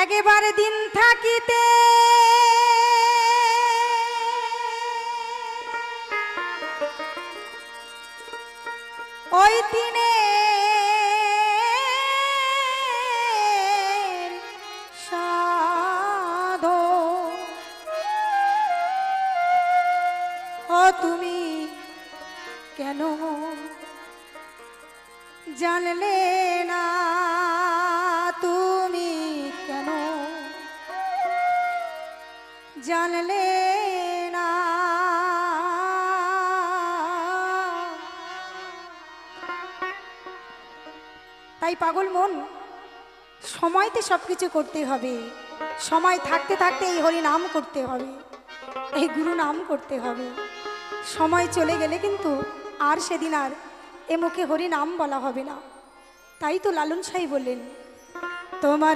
একেবারে দিন থাকিতে ওই দিনে সাধো ও তুমি কেন জানলে না, তুমি কেন জানলে না। তাই পাগল মন, সময়তে সব কিছু করতে হবে, সময় থাকতে থাকতে এই হরি নাম করতে হবে, এই গুরু নাম করতে হবে। সময় চলে গেলে কিন্তু আর সেদিন আর এ মুখে হরি নাম বলা হবে না। তাই তো লালন সাই বললেন, তোমার